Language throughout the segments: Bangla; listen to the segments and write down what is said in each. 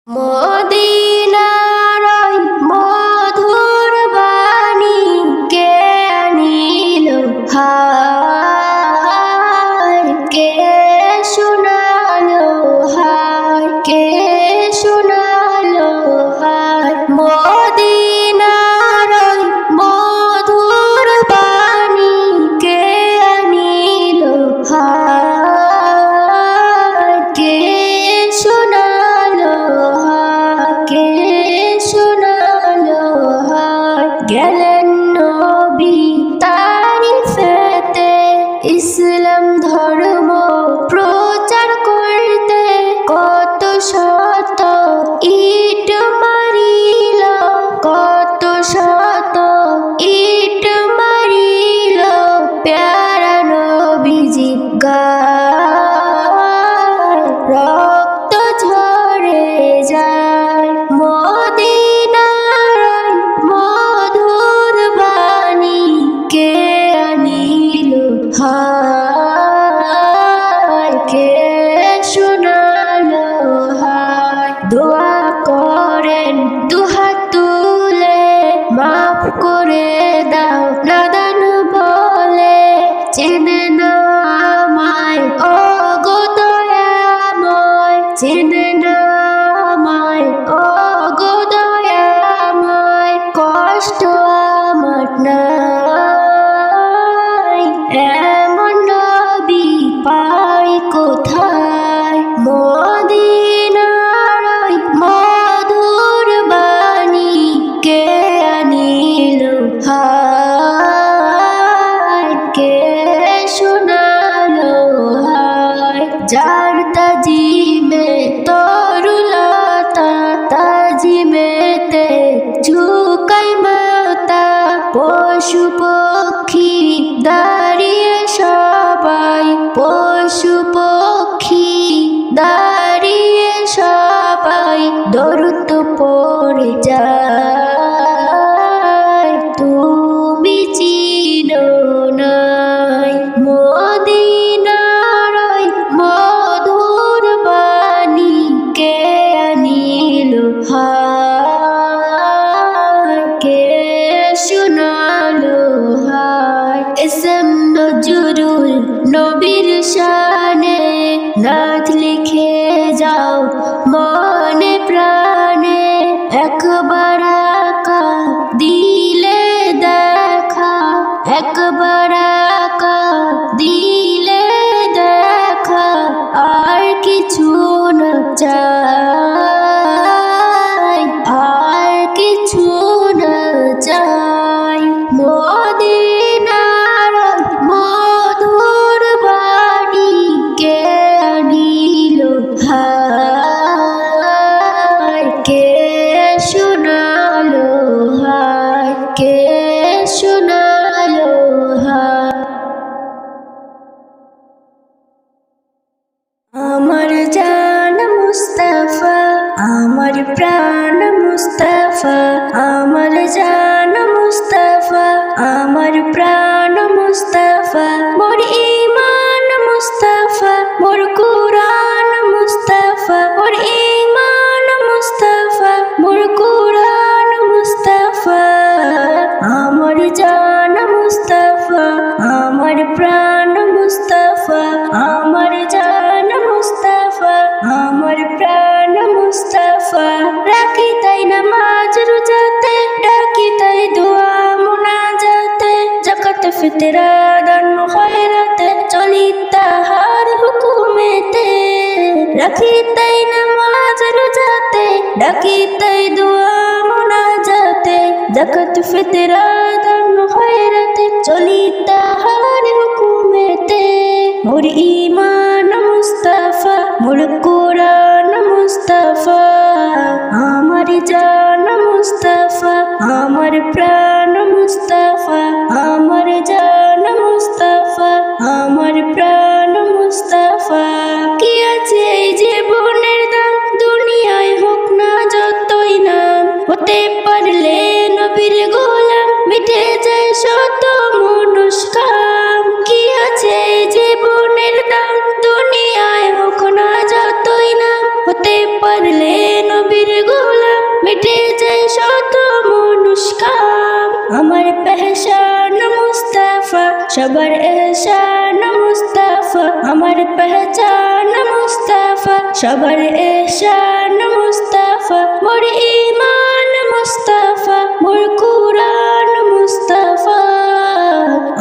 মদিনার ওই মধুর বাণী কে আনিল হায়, কে শোনালো হায়, কে শোনালো হায়। মদিনার ওই মধুর বাণী কে আনিল হায়, কে শোনালো হায়, কে শোনালো হায়। গেলেন নবী তারিফেতে ইসলাম ধর্ম প্রচার করতে, কত শত ইট মারিল, কত শত ইট মারিল, প্যারা নবীজি গায়, রক্ত ঝরে যায়। মদিনার ওই মধুর বাণী কে আনিল হায়, কে শোনালো হায়। দোয়া করেন দুহাত তুলে, মাফ করে দাও নাদান বলে, চেনে না আমায় ও গো দয়াময়, চেনে না আমায় ও গো দয়াময়, কষ্ট আমার নাই, এমন নবী পাই কোথায়। মদিনার ওই মধুর বাণী কে আনিল হায়, কে শোনালো হায়। যার তাজিমে তরুলতা, তাজিমেতে ঝুঁকাই মাতা, পশু পক্ষী দাঁড়িয়ে সবাই, পশু পক্ষী দাঁড়িয়ে সবাই, দরুদ পড়ে যায়, তুমি চিনো নাই। মদিনার ওই মধুর বাণী কে আনিল হায়, কে শোনালো হায়। এসএম নজরুল নবীর শানে নাথ লিখে যাও মনে প্রাণে, একবার আকা দিলে দেখা, একবার আকা দিলে দেখা, আর কিছু না চাই, আর কিছু না চাই। মদিনার ওই মধুর বাণী কে আনিল হায়, কে শোনালো হায়, কে শোনালো হায়। আমার জান মুস্তাফা, আমার প্রাণ মুস্তাফা, আমার জান মুস্তাফা, আমার প্রাণ মুস্তাফা, মোর ঈমান মুস্তাফা, মোর কুরআন মুস্তাফা, মোর ঈমান মুস্তাফা, মোর কুরআন মুস্তাফা। আমার জান মুস্তাফা, আমার প্রাণ মুস্তাফা, আমার জান মুস্তাফা, আমার প্রাণ মুস্তাফা। রাখি তাই নামাজ রোজাতে, ডাকি তাই দোয়া মুনাজাতে, যাকাত ফিতরা দান খয়রাতে, চলি তাহার হুকুমেতে। রাখি তাই নামাজ রোজাতে, ডাকি তাই দোয়া মুনাজাতে, যাকাত ফিতরা দান খয়রাতে, চলি তাহার হুকুমেতে। মোর ঈমান মুস্তাফা, মোর কুরআন মুস্তাফা, আমার জান মুস্তাফা, আমার প্রাণ মুস্তাফা, আমার জান মুস্তাফা, আমার প্রাণ মুস্তাফা। কি আছে এই জীবনের দাম, দুনিয়ায় হোক না যতই নাম, হতে পারলে নবীর গোলাম, মিটে যায় শত মনস্কাম। কি আছে এই জীবনের দাম, দুনিয়ায় হোক না যতই নাম, হতে পারলে নবী सबर एहसान मुस्तफ़ा अमर पहचान मुस्तफ़ा सबर एहसान मुस्तफ़ा मोर ईमान मुस्तफ़ा मोर कुरान मुस्तफ़ा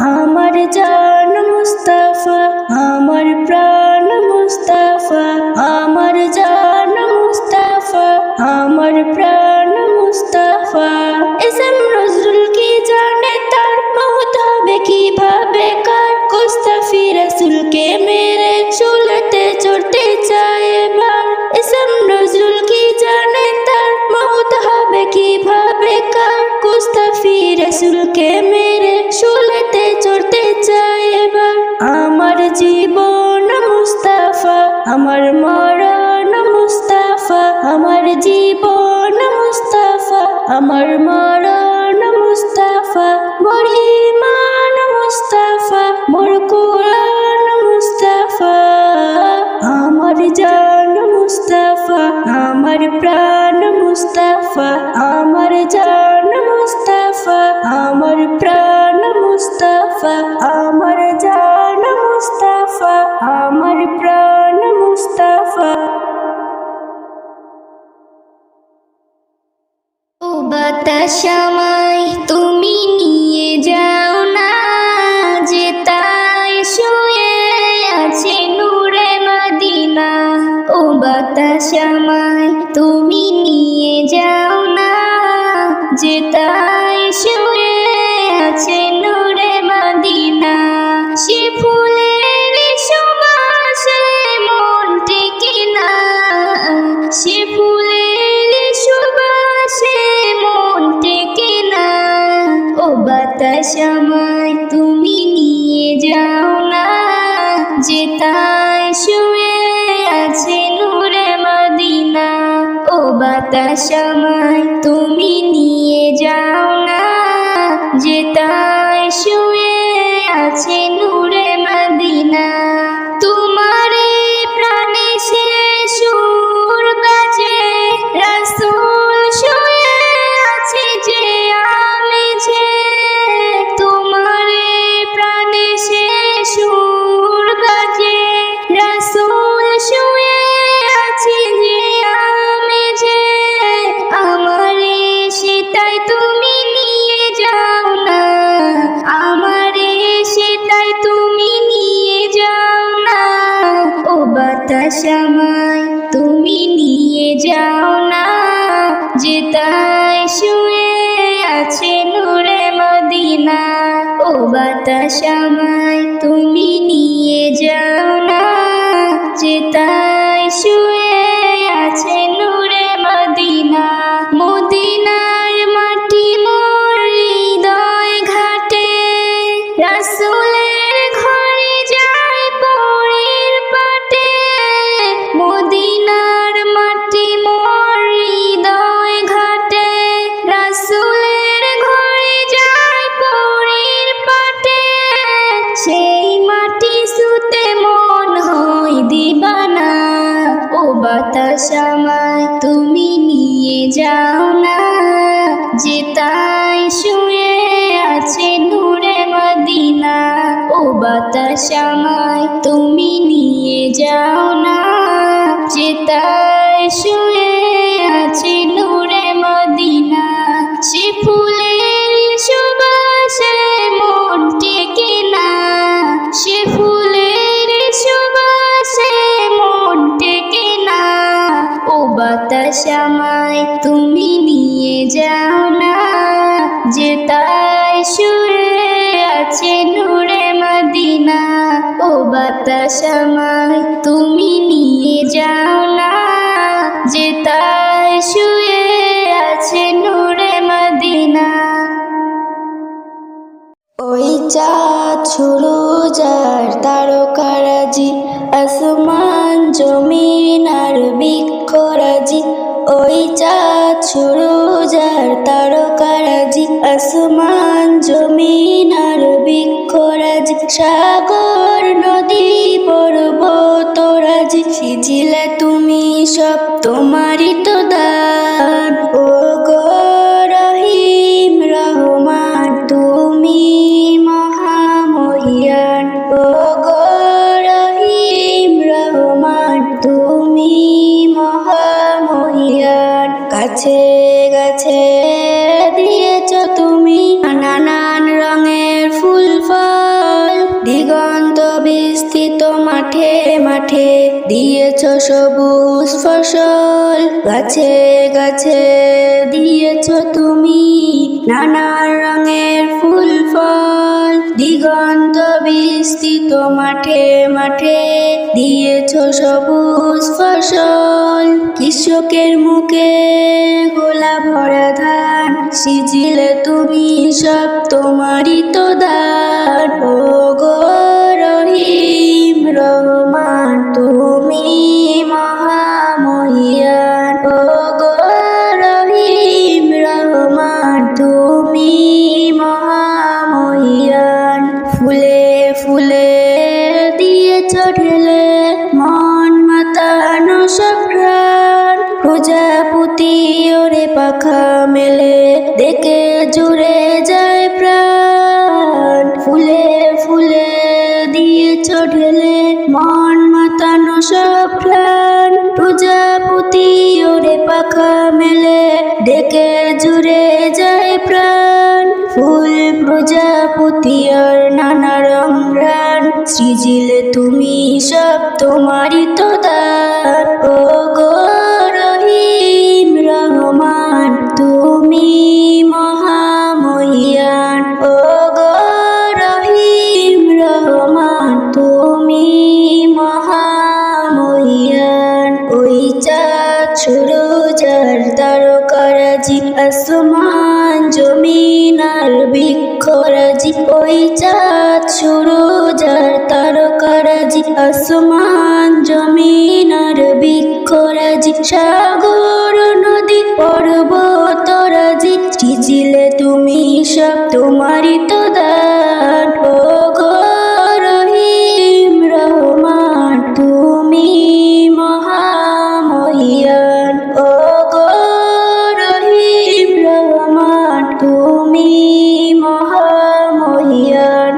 अमर जान मुस्तफ़ा अमर प्राण मुस्तफ़ा अमर जान मुस्तफ़ा अमर प्राण मुस्तफ़ा इस्म नज़रुल की जाने तार बहुत হবে কিভাবে কার মুস্তাফি রাসূল কে মেরে চুলতে চড়তে চায় এবার ইসম নজরুল কি জানে তার মওত হবে কিভাবে কার মুস্তাফি রাসূল কে মেরে চুলতে চড়তে চায় এবার আমার জীবন মুস্তাফা আমার মরণ মুস্তাফা আমার জীবন মুস্তাফা আমার মরণ মুস্তাফা মোর ঈমান মুস্তাফা মোর কুরআন মুস্তাফা আমার জান মুস্তাফা আমার প্রাণ মুস্তাফা আমার জান মুস্তাফা আমার প্রাণ মুস্তাফা আমার জান মুস্তাফা আমার প্রাণ মুস্তাফা ও বাতাস আমায় তুমি নিয়ে যাও না যে তাই শুয়ে আছে নূরে মদিনা ও বাতাস আমায় তুমি নিয়ে যাও না যে তাই শুয়ে আছে নূরে মদিনা সে ফুলের সুবাসে মন টেকে না সে ফুলের সুবাসে মন টেকে না ও বাতাস আমায় তুমি নিয়ে যাও না যে তাই শুয়ে আছে নূরে মদিনা ও বাতাস আমায় তুমি নিয়ে যাও না যে তাই শুয়ে আছে নূরে মদিনা তোমারে প্রাণে সে সুর বাজে রাসূল শুয়ে আছে যে আমেজে তোমারে প্রাণে সে সুর বাজে রাসূল শুয়ে আছে যে আমেজে আমারে সেটাই তুমি নিয়ে যাও না আমারে সেটাই তুমি নিয়ে যাও না ও বাতাস আমায় তুমি নিয়ে যাও না যে তাই শুয়ে আছে নূরে মদিনা ও বাতাস আমায় তুমি নিয়ে যাও না যে তাই শুয়ে আছে নূরে মদিনা মদিনার মাটি মোর হৃদয় ঘাটে রাসূলের ঘরে যায় পরীর পাটে মদিনার মাটি মোর হৃদয় ঘাটে রাসূলের ঘরে যায় পরীর পাটে সেই মাটি সুতে মন হয় দিবানা ও বাতাস আমায় তুমি নিয়ে যাও না যে তাই শুয়ে আছে নূরে মদিনা ও বাতাস আমায় তুমি নিয়ে যাও না যে তাই শুয়ে আছে নূরে মদিনা সে ফুলের সুবাসে মন টেকে না সে ফুলের সুবাসে মন টেকে না ও বাতাস আমায় তুমি নিয়ে যাও না যে তাই শুয়ে আছে নূরে মদিনা ও বাতাস আমায় তুমি নিয়ে যাও না যে তাই শুয়ে আছে নূরে মদিনা ওই চাঁদ সুরুজার তারকারাজি আসমান জমিন আর বৃক্ষরাজি ওই চাঁদ সুরুজার তারকারাজি আসমান জমিন আর বৃক্ষরাজি সাগর নদী পর্বতরাজি সিজিলে তুমি সব তোমারই তো দান ও গো রহিম রহমান তুমি মহামহিম মহিয়ান। গাছে গাছে দিয়েছ তুমি নানান রঙের ফুল ফল, দিগন্ত বিস্তৃত মাঠে মাঠে দিয়েছ সবুজ ফসল। গাছে গাছে দিয়েছ তুমি নানান রঙের ফুল ফল, দিগন্ত বিস্তৃত মাঠে মাঠে দিয়েছ সবুজ ফসল। কৃষকের মুখে গোলা ভরা ধান, সিজিলে তুমি সব তোমারই তো দান। ও গো রহিম রহমান তুমি মহামহিয়ান। ও গো রহিম রহমান তুমি মহামহিয়ান। ফুলে ফুলে দিয়েছ ঢেলে মন মাতানো সব প্রাণ, প্রজাপতি ওরে পাখা মেলে দেখে জুড়ে যায় প্রাণ। ফুলে ফুলে দিয়েছ ঢেলে মন মাতানো সব প্রাণ, প্রজাপতি ওরে পাখা মেলে দেখে জুড়ে যায় প্রাণ। ফুল প্রজাপতি আর নানা রং রান, সৃজিলে তুমি সব তোমারই তো দান। ও গো রহিম রহমান তুমি মহামহিয়ান। ও গো রহিম রহমান তুমি মহামহিয়ান। ওই চাঁদ সূরজ আর তারকারাজি, আসমান জমিন আর বৃক্ষরাজি। ওই চাঁদ সূরজ আর তারকারাজি, আসমান জমিন আর বৃক্ষরাজি। সাগর নদী পর্বতরাজি, সৃজিলে তুমি সব তোমারই তো দান। ও গো রহিম রহমান তুমি মহামহিয়ান। ও গো রহিম রহমান তুমি মহামহিয়ান।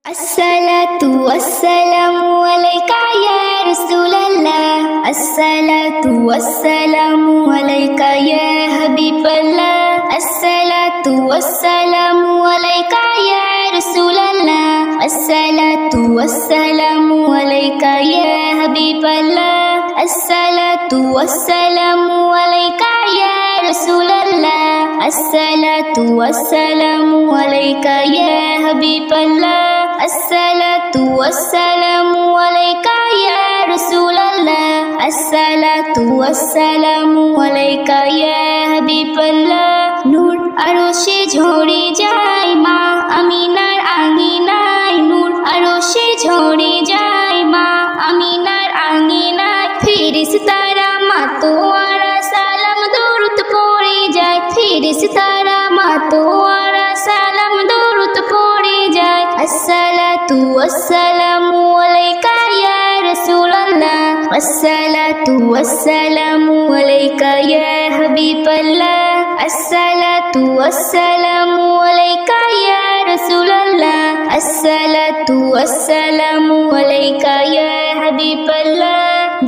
الصلاة والسلام عليك يا رسول الله، الصلاة والسلام عليك يا حبيب الله، الصلاة والسلام عليك يا رسول الله، الصلاة والسلام عليك يا حبيب الله، الصلاة والسلام عليك يا رسول الله، الصلاة والسلام عليك يا حبيب الله، الصلاة والسلام عليك يا رسول الله، الصلاة والسلام عليك يا حبيب الله। নূর আরশে ঝরে যায় মা আমিনার আঙিনায়, নূর আরশে ঝরে যায় মা আমিনার আঙিনায়। ফেরেশতারা মাতোয়ারা সালাম দরুদ পড়ে যায়, ফেরেশতারা মাতোয়ারা সালাম দরুদ পড়ে যায়। الصلاة والسلام عليك يا رسول الله، الصلاة والسلام عليك يا حبيب الله، الصلاة والسلام عليك يا رسول الله، الصلاة والسلام عليك يا حبيب الله।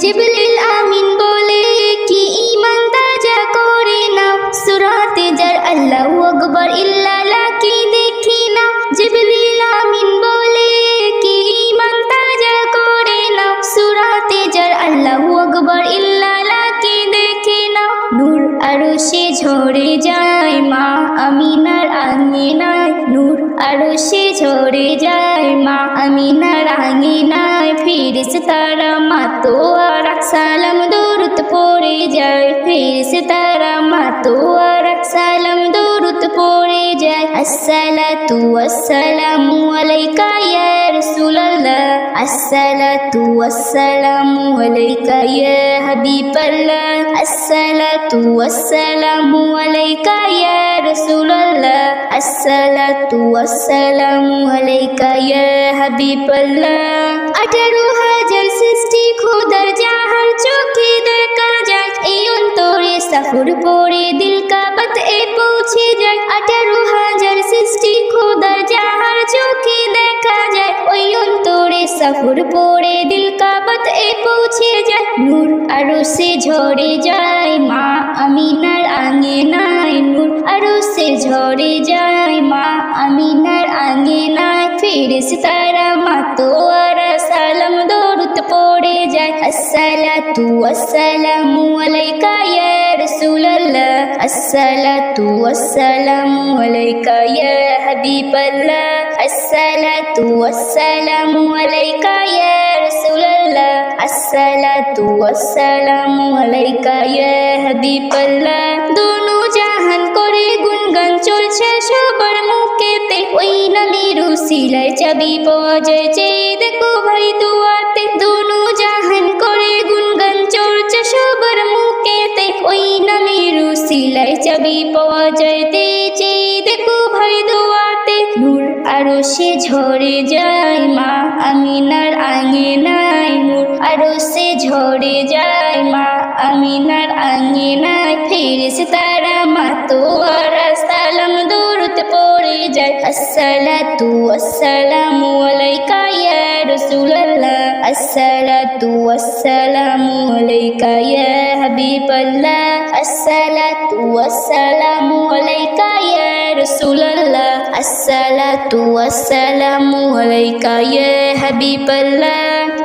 জিবরিল আমিন বলে কি ঈমান তাজা করে নাও, সূরাতে যার আল্লাহু আকবার ইল্লাল্লাহ কি দেখি না। জিবরিল আমিন বলে কি ঈমান তাজা করে নাও, সূরাতে যার আল্লাহু আকবার ইল্লাল্লাহ কি দেখি না। নূর আরশে ঝরে যায় মা আমিনার আঙিনায়, নূর আরশে ঝরে যায় মা আমিনার আঙিনায়। ফেরেশতারা মাতোয়ারা সালাম দরুদ পড়ে যায়, ফেরেশতারা মাতোয়ারা সালাম দরুদ পড়ে যায়। আসসালাতু ওয়াসসালামু আলাইকা ইয়া রাসূলুল্লাহ, আসসালাতু ওয়াসসালামু আলাইকা ইয়া হাবিবাল্লাহ, আসসালাতু ওয়াসসালামু আলাইকা ইয়া রাসূলুল্লাহ, আসসালাতু ওয়াসসালামু আলাইকা ইয়া হাবিবাল্লাহ। 18,000 সৃষ্টি খোদার জাহান চোখে দেখা যায়, এই অন্তরে সাফর পড়ে দিল কাবাত এ পৌঁছে যায়। 18,000 সৃষ্টি খোদার জাহান চোখে দেখা যায়, ওই অন্তরে সাফর পড়ে দিল কাবাত এ আরশে ঝরে যায় মা আমিনার আঙ্গিনায়, নূর আরশে ঝরে যায় মা আমিনার আঙ্গিনায়। ফেরেশতারা মাতোয়ারা সালাম দরুদ পড়ে যায়। আসসালাতু ওয়াসসালামু আলাইকা ইয়া রাসূলুল্লাহ, আসসালাতু ওয়াসসালামু আলাইকা ইয়া হাবিবাল্লাহ, আসসালাতু ওয়াসসালামু আলাইকা ইয়া রাসূলুল্লাহ, আসসালাতু ওয়াসসালামু আলাইকা ইয়া হাবিবাল্লাহ। দোনো জাহান করে গুনগান চলছে সবার মুখেতে, ওই নামের উসিলায় চাবি পাওয়া যায় চেয়ে দেখো ভাই দুয়াতে। দোনো জাহান করে গুনগান চলছে সবার মুখেতে, ওই নামের উসিলায় চাবি পাওয়া যায় চেয়ে দেখো ভাই দুয়াতে। নূর আরশে ঝরে যায় মা আমিনার আঙ্গিনায়, নূর আরশে ঝরে যায় মা আমিনার আঙ্গিনায়। ফেরেশতারা মাতোয়ারা সালাম দরুদ পড়ে যায়। আসসালাতু ওয়াসসালামু আলাইকা ইয়া রাসূলুল্লাহ, আসসালাতু ওয়াসসালামু আলাইকা ইয়া হাবিবাল্লাহ, আসসালাতু ওয়াসসালামু আলাইকা ইয়া রাসূলুল্লাহ, আসসালাতু ওয়াসসালামু আলাইকা ইয়া হাবিবাল্লাহ।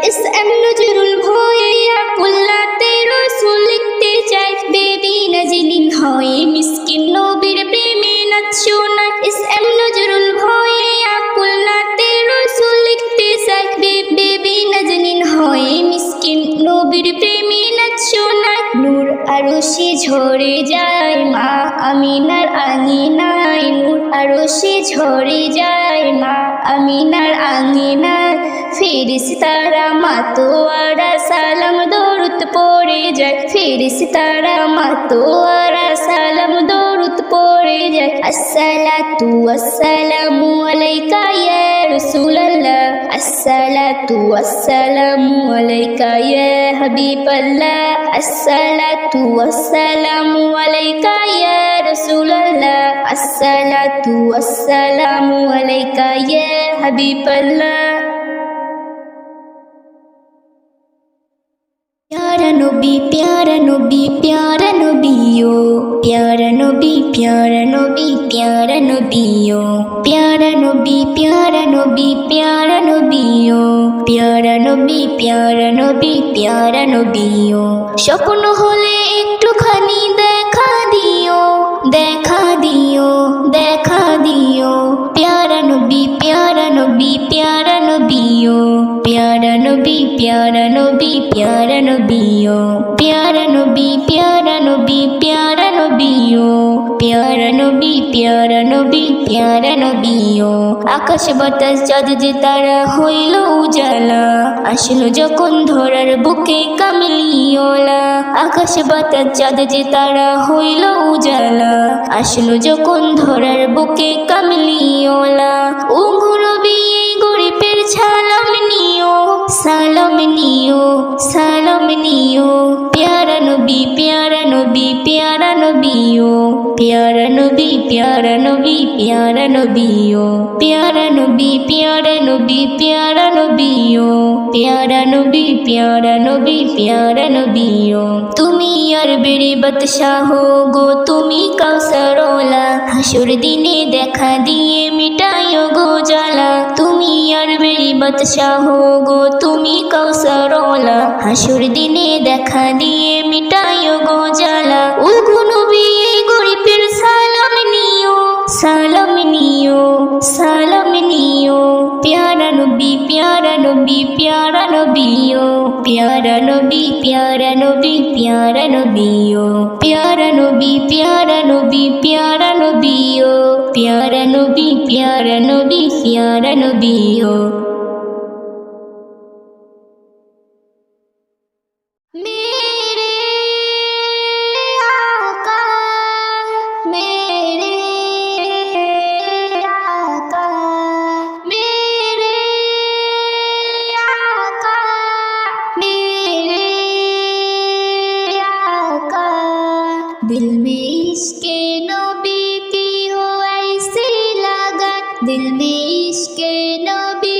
ইসআম নজরুল ভয়ে আকুল্লাতে রাসূল লিখতে চাই, বেবি নাজনীন হয়ে মিসকিন নবীর প্রেমে নাচ শোনায়। ইসআম নজরুল ভয়ে আকুল্লাতে রাসূল লিখতে চাই, বেবি নাজনীন হয়ে মিসকিন নবীর প্রেমে নাচ শোনায়। নূর আরশে ঝরে যায় মা আমিনার আঙ্গিনায়, নূর আরশে ঝরে যায় মা আমিনার আঙ্গিনায়। ফেরেশতারা মাতোয়ারা সালাম দরুদ পড়ে যায়, ফেরেশতারা মাতোয়ারা সালাম দরুদ পড়ে যায়। আসসালাতু ওয়াসসালামু আলাইকা ইয়া রাসূলুল্লাহ, আসসালাতু ওয়াসসালামু আলাইকা ইয়া হাবিবাল্লাহ, আসসালাতু ওয়াসসালামু আলাইকা ইয়া রাসূলুল্লাহ, আসসালাতু ওয়াসসালামু আলাইকা ইয়া হাবিবাল্লাহ। प्यारा नबी प्यारा नबी प्यारा नबियो, प्यारा नबी प्यारा नबी प्यारा नबियो, प्यारा नबी प्यारा नबी प्यारा नबियो, प्यारा नबी प्यारा नबी प्यारा नबियो। স্বপ্ন হলে একটুখানি দেখা দিও, দেখা দিও, দেখা দিও। प्यारा नबी प्यारा नबी प्यारा नबियो, प्यारा नबी प्यारा नबी प्यारा नबियो, प्यारा नबी प्यारा नबी प्यारा नबियो, प्यारा नबी प्यारा नबी प्यारा नबियो। আকাশ বাতাস চাঁদ যে তারা হইল উজালা, আসলো যখন ধরার বুকে কামলিওয়ালা। আকাশ বাতাস চাঁদ যে তারা হইল উজালা, আসলো যখন ধরার বুকে কামলিওয়ালা। ও নবী এই গরিবের সালাম নিও, সালাম নিও, সালাম নিও। प्यारा नबी प्यारा नबी प्यारा नबियो, प्यारा नबी प्यारा नबी प्यारा नबियो, प्यारा नबी प्यारा नबी प्यारा नबियो, प्यारा नबी प्यारा नबी प्यारा नबियो। তুমি আর বেড়ে বাদশাহ গো তুমি কাউসারওয়ালা, হাসুর দিনে দেখা দিয়ে মিটাইও গো জ্বালা। তুমি আর বেড়ে বাদশাহ গো তুমি কাউসারওয়ালা, হাসুর দিনে দেখা দিয়ে মিটাইও গো জ্বালা। ও নবী এই গরিবের সালাম নিও, সালাম নিও, সালাম নিও। प्यारा नबी प्यारा नबी प्यारा नबियो, प्यारा नबी प्यारा नबी प्यारा नबियो, प्यारा नबी प्यारा नबी प्यारा नबियो, प्यारा नबी प्यारा नबी प्यारा नबियो। मेरे आका मेरे आका मेरे आका मेरे आका, दिल में इश्क़े नबी की हो ऐसी लगन, दिल में इश्क़े नबी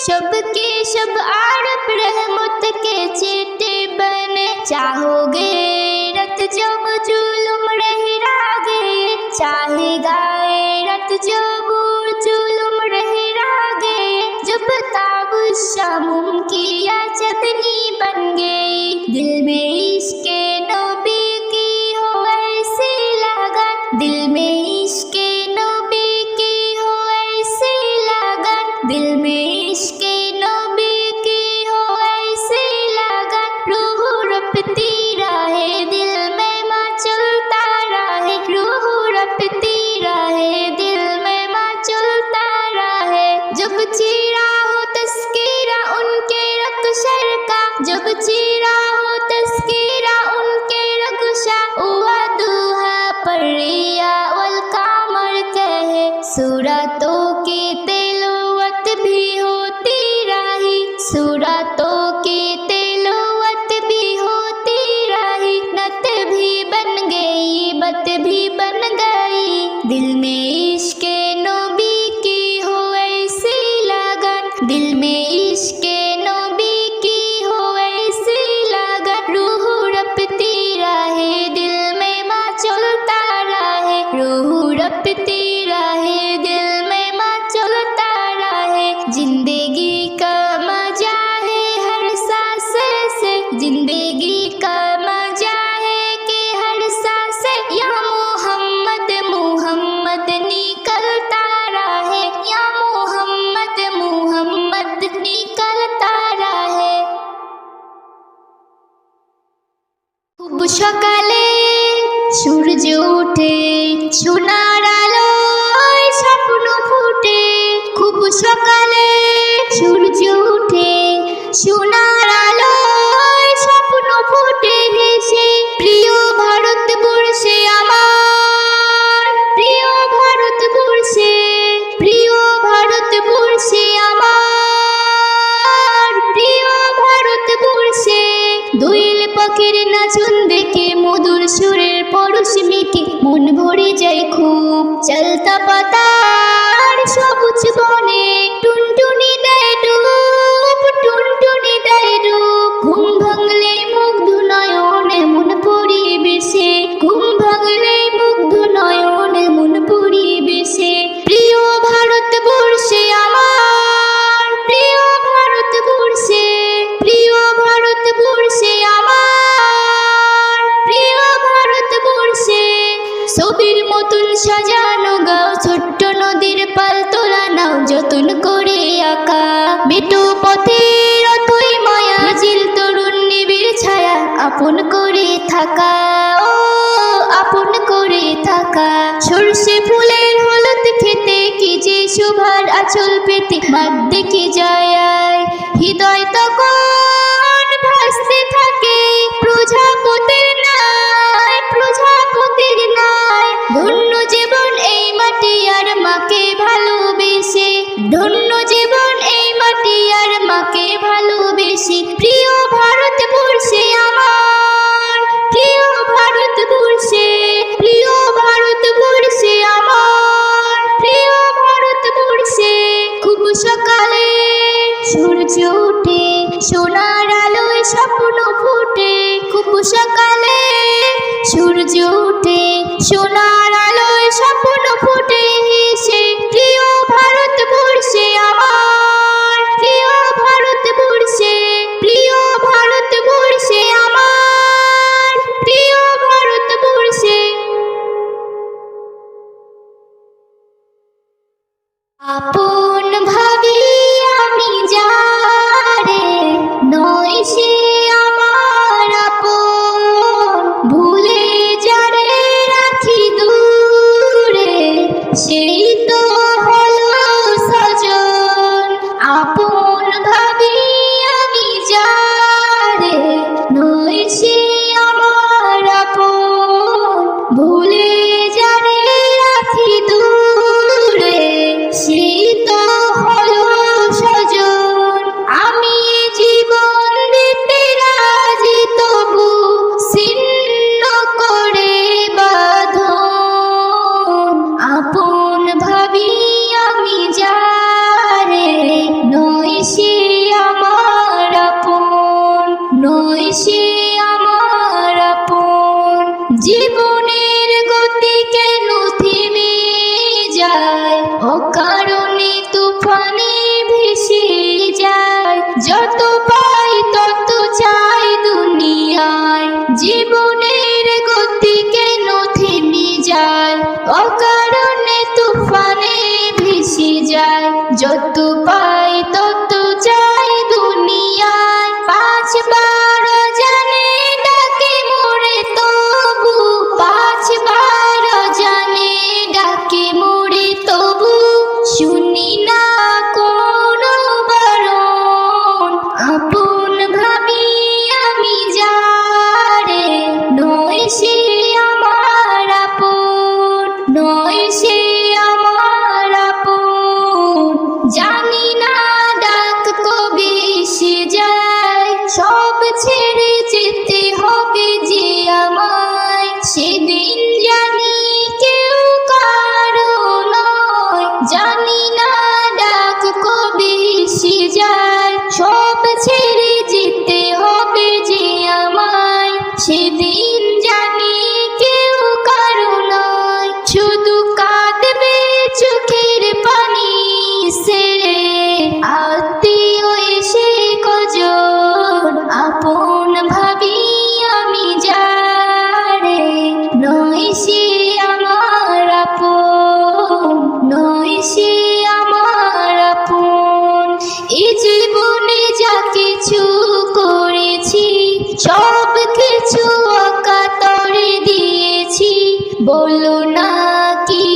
सबके सब आरब रहमत के चेटे बने। चाहोगे रत जब जुलुम रहरागे, चाहेगा रत जब जुलुम रहरागे। जब ताबुस्सा मुमकिया चटनी बन गई, दिल में इश्क नबी की हो ऐसी लगन। दिल में इश्क नबी की हो ऐसी लगन। दिल में इश्क नबी की हो ऐसी लगन। रूह रपती रहे दिल में मचलता रहे। रूह रपती रहे दिल में मचलता रहे। जब चीरा हो तस्कीरा उनके रक्शर का, जब चीरा हो तस्कीरा उनके रक्शा। उवा दुहा परिया वल कामर कहे, सूरतों की तिलावत भी होती रही। सूरतों की तिलावत भी होती रही। नत भी बन गई बत भी बन गई। दिल में इश्क नबी की हो ऐसी लगन। दिल में इश्क नबी की हो ऐसी लगन। रूह रपती रहे दिल में मचलता रहे। रूह रपती रहे दिल में मचलता रहे। जिंदगी का मजा है हर सांस से। जिंदगी का मजा है कि हर सांस से। या मोहम्मद मोहम्मद निकलता रहे। या मोहम्मद मोहम्मद निकलता रहे। खूब সকালে সূর্য ওঠে, সোনার আলোয় স্বপ্ন ফুটে। খুব সকালে সূর্য ওঠে, সোনার আলোয় স্বপ্ন ফুটে। হেসে প্রিয় ভারতবর্ষে আমার, প্রিয় ভারতবর্ষে, প্রিয় ভারতবর্ষে আমার, প্রিয় ভারতবর্ষে। দোয়েল পাখির নাচন দেখে মধুর সুরের পরশ মেখে মন ভরে যায় খুব। চলতা পাতার সবুজ বনে টুনটুনি দেয় ডুব, টুনটুনি দেয় ডুব। ঘুম ভাঙলে মুগ্ধ নয়নে মন পরিবেশে, ঘুম ভাঙলে মুগ্ধ নয়নে মন পরিবেশে। প্রিয় ভারতবর্ষে আমার, প্রিয় ভারতবর্ষে, প্রিয় ভারতবর্ষে আমার, প্রিয় ভারতবর্ষে। ছবির মতন সাজানো গাও ছোট্ট নদীর পাল তোলা নাও যতন করে আঁকা। বেটু পথের অথই মায়া জিল তরুণ নিবিড় ছায়া আপন করে থাকা। ও আপন করে থাকা। সর্ষে ফুলের হলুদ খেতে কি যে শোভার আঁচল পেতে মাঘ দেখে যায়। হৃদয় তখন ভাসতে থাকে প্রজাপতির নাই, প্রজাপতির নাই। ধন্য জীবন এই মাটি আর মাকে ভালোবেসে। ধন্য জীবন এই মাটি আর মাকে ভালোবেসে। প্রিয় ভারতবর্ষে আমার, প্রিয় ভারতবর্ষে, প্রিয় ভারতবর্ষে আমার, প্রিয় ভারতবর্ষে। খুব সকালে সূর্য ওঠে, সোনার আলোয় স্বপ্ন ফুটে। খুব সকালে সূর্য ওঠে, সোনার আলোয় স্বপ্ন ফুটে। হেসে প্রিয় ভারতবর্ষে আমার, প্রিয় ভারতবর্ষে, প্রিয় ভারতবর্ষে আমার, প্রিয় ভারতবর্ষে। আপন ভাবি আমি যারে, নয় সে আমার আপন। ভুলে যারে রাখি দূরে, সেই তো হলো সজন। আপন ভাবি আমি যারে, নয় সে আমার আপন। ভুলে যারে রাখি দূরে, সেই তো হলো সজন। আমি জীবন দিতে রাজি তবু ছিন্ন করে বাঁধন। আপন ভাবি আমি যারে, নয় মিশে যায়, সব ছেড়ে যেতে হবে যে আমায়, সেদিন জানি কেউ কারো নয়, শুধু কাঁদবে চোখের পানি ছেড়ে, আত্মীয় এসে কজন আপন ভাবি আমি যারে, নয় সে আমার আপন, নয় সে আমার আপন। এই জীবনে যা কিছু করেছি সব কিছু অকাতরে দিয়েছি, বলো না কি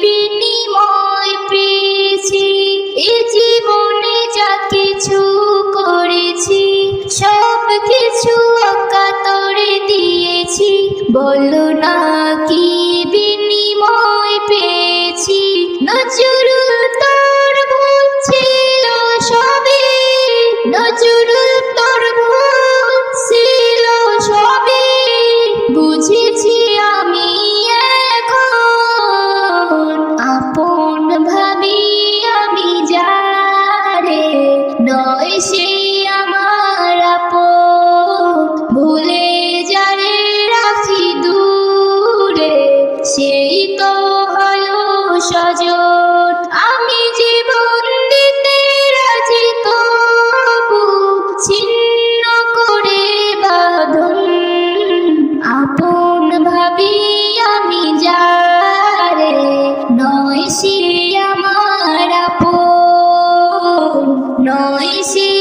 বিনিময় পেয়েছি। এই জীবনে যা কিছু করেছি সব কিছু অকাতরে দিয়েছি, বলো না কি বিনিময় পেয়েছি। নজরুল তোর ভুল ছিল সবে, নজরুল তোর ভুল ছিল সবে, বুঝেছি আমি এখন, আপন ভাবি আমি যারে, নয় সে আমার আপন, ভুলে যারে রাখি দূরে সেই তো হলো সজন। আমি জীবন দিতে রাজি তবু ছিন্ন করে বাঁধন, আপন ভাবি আমি যারে, নয় সে আমার আপন, নয় সে